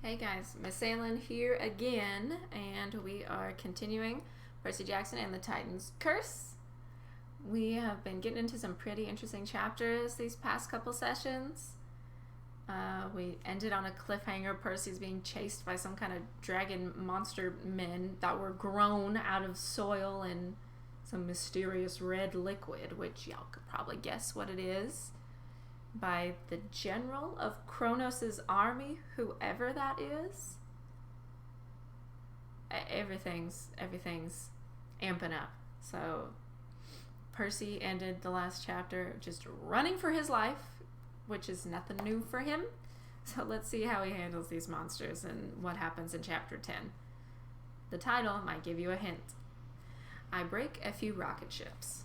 Hey guys, Miss Salen here again, and we are continuing Percy Jackson and the Titan's Curse. We have been getting into some pretty interesting chapters these past couple sessions. We ended on a cliffhanger. Percy's being chased by some kind of dragon monster men that were grown out of soil and some mysterious red liquid, which y'all could probably guess what it is, by the general of Kronos' army, whoever that is. Everything's amping up. So Percy ended the last chapter just running for his life, which is nothing new for him. So let's see how he handles these monsters and what happens in chapter 10. The title might give you a hint. I break a few rocket ships.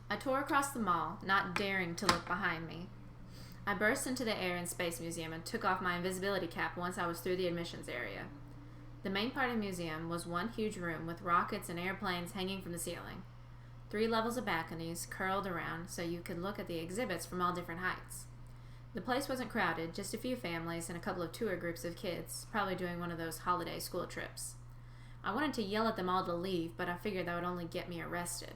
I tore across the mall, not daring to look behind me. I burst into the Air and Space Museum and took off my invisibility cap once I was through the admissions area. The main part of the museum was one huge room with rockets and airplanes hanging from the ceiling. 3 levels of balconies curled around so you could look at the exhibits from all different heights. The place wasn't crowded, just a few families and a couple of tour groups of kids, probably doing one of those holiday school trips. I wanted to yell at them all to leave, but I figured that would only get me arrested.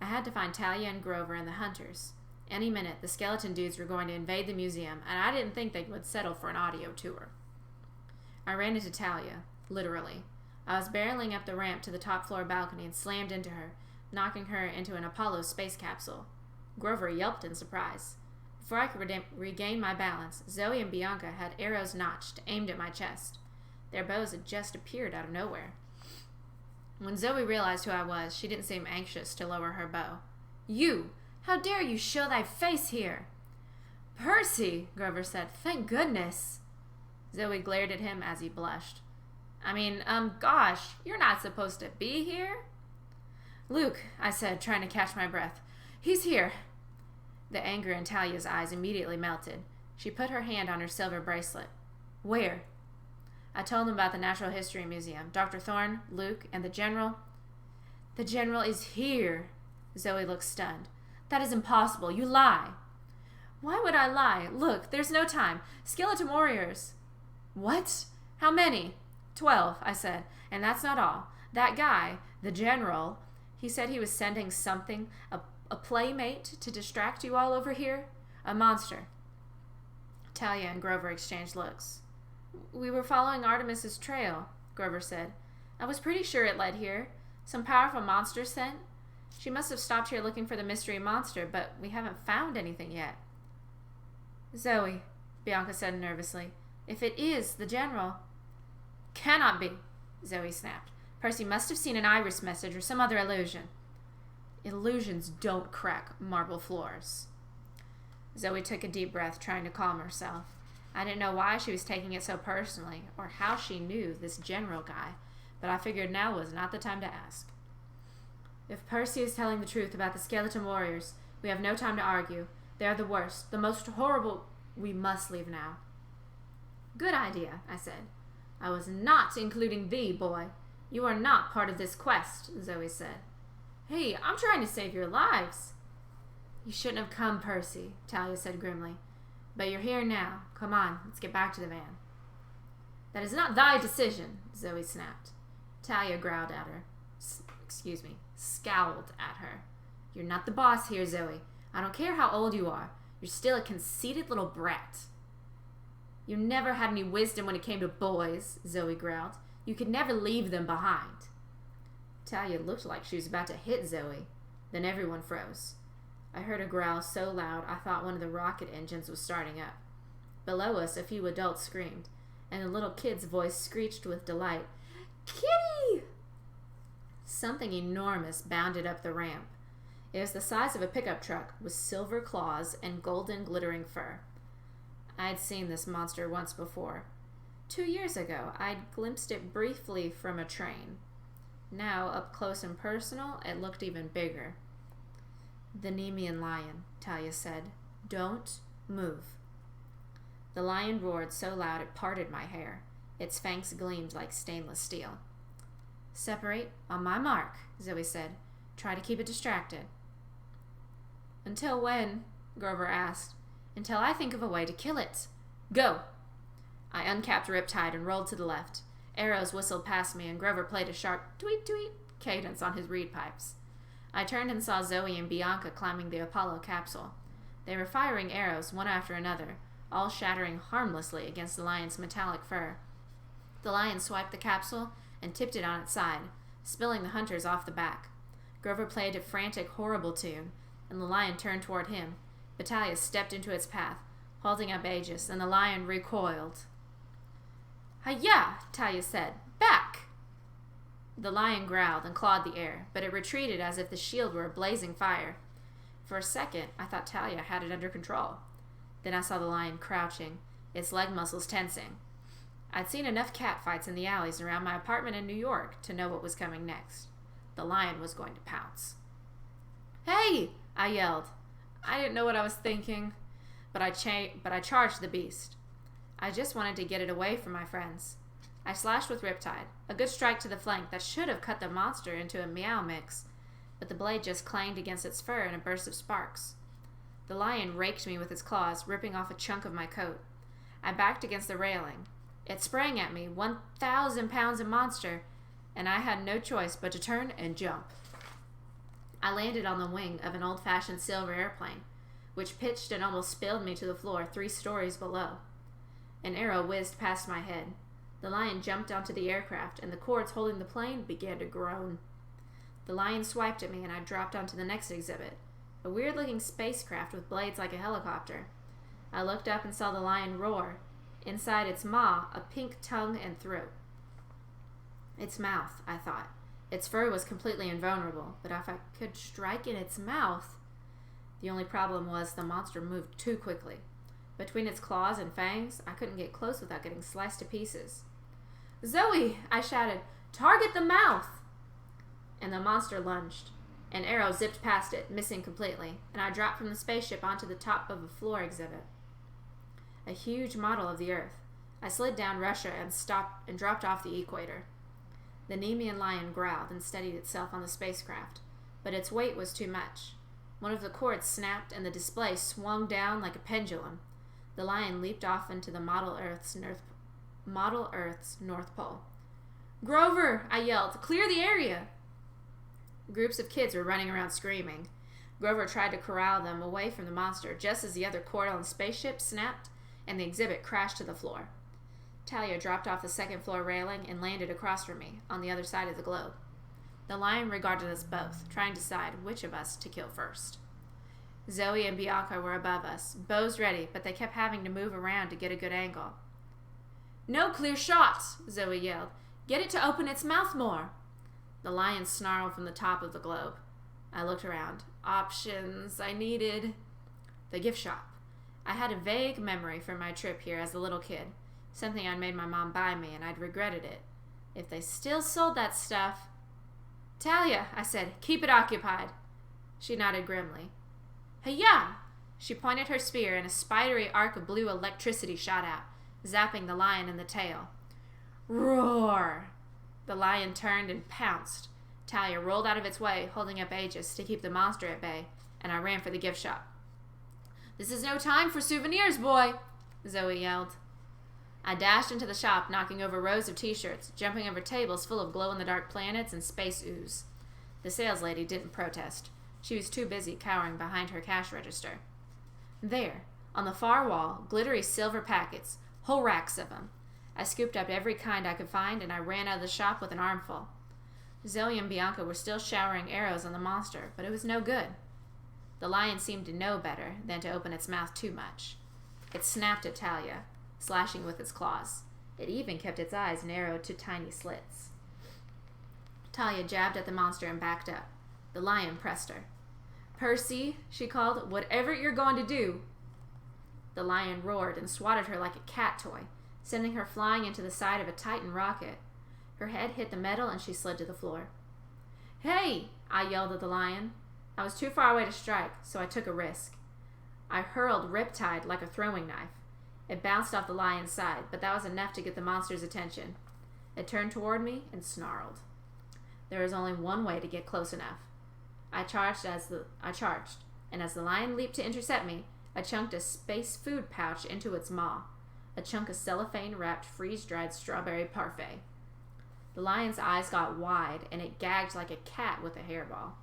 I had to find Talia and Grover and the Hunters. Any minute, the skeleton dudes were going to invade the museum, and I didn't think they would settle for an audio tour. I ran into Talia, literally. I was barreling up the ramp to the top floor balcony and slammed into her, knocking her into an Apollo space capsule. Grover yelped in surprise. Before I could regain my balance, Zoe and Bianca had arrows notched, aimed at my chest. Their bows had just appeared out of nowhere. When Zoe realized who I was, she didn't seem anxious to lower her bow. "You! How dare you show thy face here?" "Percy!" Grover said. "Thank goodness!" Zoe glared at him as he blushed. Gosh, you're not supposed to be here." "Luke," I said, trying to catch my breath. "He's here." The anger in Talia's eyes immediately melted. She put her hand on her silver bracelet. "Where?" I told them about the Natural History Museum, Dr. Thorne, Luke, and the General. "The General is here." Zoe looked stunned. "That is impossible. You lie." "Why would I lie? Look, there's no time. Skeleton warriors." "What? How many?" 12, I said. "And that's not all. That guy, the General, he said he was sending something, a playmate to distract you all over here. A monster." Talia and Grover exchanged looks. "We were following Artemis's trail," Grover said. "I was pretty sure it led here. Some powerful monster sent. She must have stopped here looking for the mystery monster, but we haven't found anything yet." "Zoe," Bianca said nervously, "if it is the General—" "Cannot be," Zoe snapped. "Percy must have seen an iris message or some other illusion." "Illusions don't crack marble floors." Zoe took a deep breath, trying to calm herself. I didn't know why she was taking it so personally, or how she knew this General guy, but I figured now was not the time to ask. "If Percy is telling the truth about the skeleton warriors, we have no time to argue. They are the worst, the most horrible. We must leave now." "Good idea," I said. "I was not including thee, boy. You are not part of this quest," Zoe said. "Hey, I'm trying to save your lives." "You shouldn't have come, Percy," Talia said grimly. "But you're here now. Come on, let's get back to the van." "That is not thy decision," Zoe snapped. Talia growled at her. Scowled at her. "You're not the boss here, Zoe. I don't care how old you are. You're still a conceited little brat." "You never had any wisdom when it came to boys," Zoe growled. "You could never leave them behind." Talia looked like she was about to hit Zoe. Then everyone froze. I heard a growl so loud I thought one of the rocket engines was starting up. Below us, a few adults screamed, and a little kid's voice screeched with delight. "Kitty!" Something enormous bounded up the ramp. It was the size of a pickup truck, with silver claws and golden glittering fur. I had seen this monster once before. 2 years ago, I'd glimpsed it briefly from a train. Now, up close and personal, it looked even bigger. "The Nemean lion," Talia said. "Don't move." The lion roared so loud it parted my hair. Its fangs gleamed like stainless steel. "Separate on my mark," Zoe said. "Try to keep it distracted." "Until when?" Grover asked. "Until I think of a way to kill it. Go!" I uncapped Riptide and rolled to the left. Arrows whistled past me, and Grover played a sharp tweet-tweet cadence on his reed pipes. I turned and saw Zoe and Bianca climbing the Apollo capsule. They were firing arrows, one after another, all shattering harmlessly against the lion's metallic fur. The lion swiped the capsule and tipped it on its side, spilling the hunters off the back. Grover played a frantic, horrible tune, and the lion turned toward him. Battalia stepped into its path, holding up Aegis, and the lion recoiled. "Hi-ya!" Talia said. "Back!" The lion growled and clawed the air, but it retreated as if the shield were a blazing fire. For a second, I thought Talia had it under control. Then I saw the lion crouching, its leg muscles tensing. I'd seen enough catfights in the alleys around my apartment in New York to know what was coming next. The lion was going to pounce. "Hey!" I yelled. I didn't know what I was thinking, but I charged the beast. I just wanted to get it away from my friends. I slashed with Riptide, a good strike to the flank that should have cut the monster into a meow mix, but the blade just clanged against its fur in a burst of sparks. The lion raked me with its claws, ripping off a chunk of my coat. I backed against the railing. It sprang at me, 1,000 pounds of monster, and I had no choice but to turn and jump. I landed on the wing of an old-fashioned silver airplane, which pitched and almost spilled me to the floor 3 stories below. An arrow whizzed past my head. The lion jumped onto the aircraft, and the cords holding the plane began to groan. The lion swiped at me, and I dropped onto the next exhibit, a weird-looking spacecraft with blades like a helicopter. I looked up and saw the lion roar. Inside its maw, a pink tongue and throat. Its mouth, I thought. Its fur was completely invulnerable, but if I could strike in its mouth... The only problem was the monster moved too quickly. Between its claws and fangs, I couldn't get close without getting sliced to pieces. "Zoe!" I shouted. "Target the mouth!" And the monster lunged. An arrow zipped past it, missing completely, and I dropped from the spaceship onto the top of a floor exhibit. A huge model of the Earth. I slid down Russia and dropped off the equator. The Nemean lion growled and steadied itself on the spacecraft, but its weight was too much. One of the cords snapped and the display swung down like a pendulum. The lion leaped off into the Model Earth's North Pole. "Grover!" I yelled. "Clear the area!" Groups of kids were running around screaming. Grover tried to corral them away from the monster just as the other cord on the spaceship snapped and the exhibit crashed to the floor. Talia dropped off the second-floor railing and landed across from me, on the other side of the globe. The lion regarded us both, trying to decide which of us to kill first. Zoe and Bianca were above us, bows ready, but they kept having to move around to get a good angle. "No clear shots!" Zoe yelled. "Get it to open its mouth more!" The lion snarled from the top of the globe. I looked around. Options. I needed... The gift shop. I had a vague memory from my trip here as a little kid. Something I'd made my mom buy me, and I'd regretted it. If they still sold that stuff... "Talia," I said, "keep it occupied." She nodded grimly. "Hey-ya!" She pointed her spear, and a spidery arc of blue electricity shot out, zapping the lion in the tail. Roar! The lion turned and pounced. Talia rolled out of its way, holding up Aegis to keep the monster at bay, and I ran for the gift shop. "This is no time for souvenirs, boy!" Zoe yelled. I dashed into the shop, knocking over rows of t-shirts, jumping over tables full of glow-in-the-dark planets and space ooze. The saleslady didn't protest. She was too busy cowering behind her cash register. There, on the far wall, glittery silver packets, whole racks of them. I scooped up every kind I could find, and I ran out of the shop with an armful. Zoe and Bianca were still showering arrows on the monster, but it was no good. The lion seemed to know better than to open its mouth too much. It snapped at Talia, slashing with its claws. It even kept its eyes narrowed to tiny slits. Talia jabbed at the monster and backed up. The lion pressed her. "Percy," she called, "whatever you're going to do." The lion roared and swatted her like a cat toy, sending her flying into the side of a Titan rocket. Her head hit the metal and she slid to the floor. "Hey!" I yelled at the lion. I was too far away to strike, so I took a risk. I hurled Riptide like a throwing knife. It bounced off the lion's side, but that was enough to get the monster's attention. It turned toward me and snarled. There was only one way to get close enough. I charged, and as the lion leaped to intercept me, I chunked a space food pouch into its maw. a chunk of cellophane-wrapped freeze-dried strawberry parfait. The lion's eyes got wide, and it gagged like a cat with a hairball.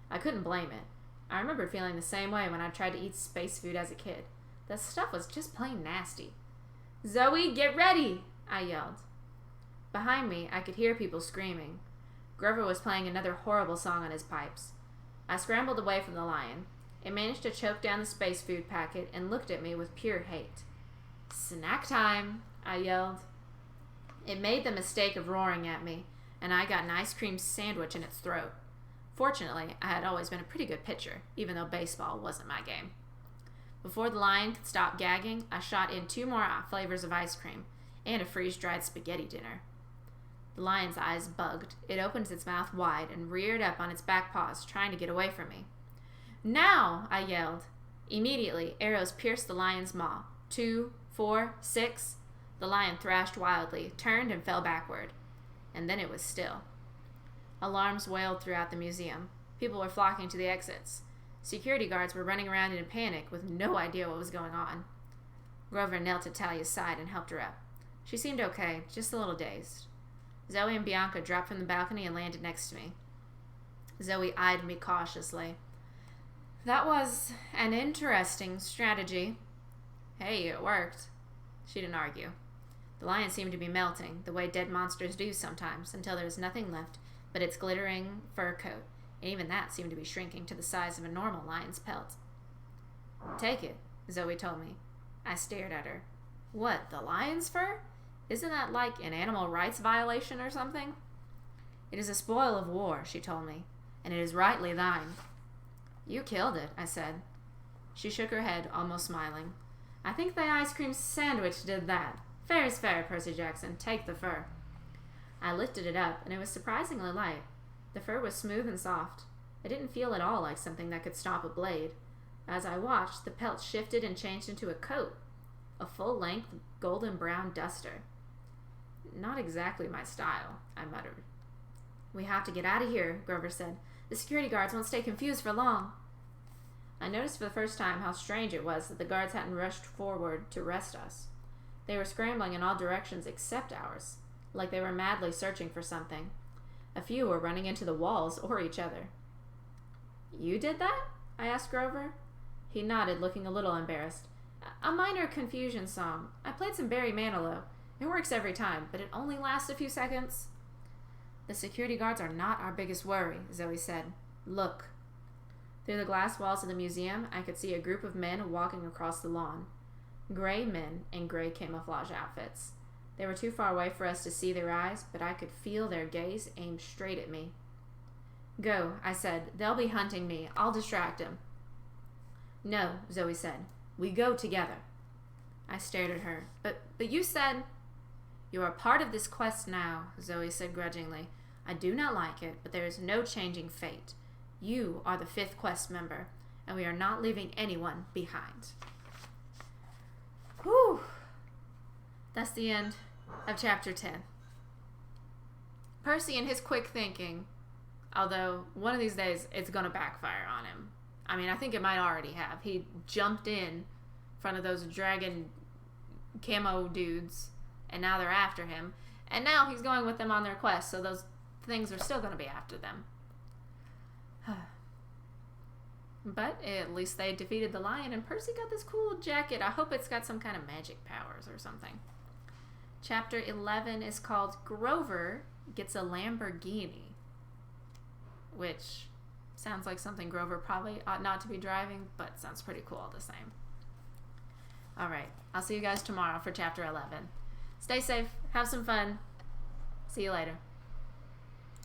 I couldn't blame it. I remember feeling the same way when I tried to eat space food as a kid. That stuff was just plain nasty. "Zoe, get ready!" I yelled. Behind me, I could hear people screaming. Grover was playing another horrible song on his pipes. I scrambled away from the lion. It managed to choke down the space food packet and looked at me with pure hate. "Snack time!" I yelled. It made the mistake of roaring at me, and I got an ice cream sandwich in its throat. Fortunately, I had always been a pretty good pitcher, even though baseball wasn't my game. Before the lion could stop gagging, I shot in 2 more flavors of ice cream and a freeze-dried spaghetti dinner. The lion's eyes bugged. It opened its mouth wide and reared up on its back paws, trying to get away from me. "Now!" I yelled. Immediately, arrows pierced the lion's maw. 2, 4, 6. The lion thrashed wildly, turned, and fell backward. And then it was still. Alarms wailed throughout the museum. People were flocking to the exits. Security guards were running around in a panic with no idea what was going on. Grover knelt at Talia's side and helped her up. She seemed okay, just a little dazed. Zoe and Bianca dropped from the balcony and landed next to me. Zoe eyed me cautiously. "That was an interesting strategy." "Hey, it worked." She didn't argue. The lion seemed to be melting, the way dead monsters do sometimes, until there was nothing left but its glittering fur coat, and even that seemed to be shrinking to the size of a normal lion's pelt. "Take it," Zoe told me. I stared at her. "What, the lion's fur? Isn't that like an animal rights violation or something?" "It is a spoil of war," she told me, "and it is rightly thine." "You killed it," I said. She shook her head, almost smiling. "I think the ice cream sandwich did that. Fair is fair, Percy Jackson. Take the fur." I lifted it up, and it was surprisingly light. The fur was smooth and soft. It didn't feel at all like something that could stop a blade. As I watched, the pelt shifted and changed into a coat. A full-length, golden-brown duster. "Not exactly my style," I muttered. "We have to get out of here," Grover said. "The security guards won't stay confused for long." I noticed for the first time how strange it was that the guards hadn't rushed forward to arrest us. They were scrambling in all directions except ours, like they were madly searching for something. A few were running into the walls or each other. "You did that?" I asked Grover. He nodded, looking a little embarrassed. "A minor confusion song. I played some Barry Manilow. It works every time, but it only lasts a few seconds." "The security guards are not our biggest worry," Zoe said. "Look." Through the glass walls of the museum, I could see a group of men walking across the lawn. Gray men in gray camouflage outfits. They were too far away for us to see their eyes, but I could feel their gaze aimed straight at me. "Go," I said. "They'll be hunting me. I'll distract them." "No," Zoe said. "We go together." I stared at her. But you said..." "You are part of this quest now," Zoe said grudgingly. "I do not like it, but there is no changing fate. You are the 5th quest member, and we are not leaving anyone behind." Whew. That's the end of chapter 10. Percy and his quick thinking, although one of these days it's going to backfire on him. I mean, I think it might already have. He jumped in front of those dragon camo dudes, and now they're after him. And now he's going with them on their quest, so those things are still going to be after them. But at least they defeated the lion, and Percy got this cool jacket. I hope it's got some kind of magic powers or something. Chapter 11 is called Grover Gets a Lamborghini, which sounds like something Grover probably ought not to be driving, but sounds pretty cool all the same. Alright, I'll see you guys tomorrow for chapter 11. Stay safe, have some fun. See you later.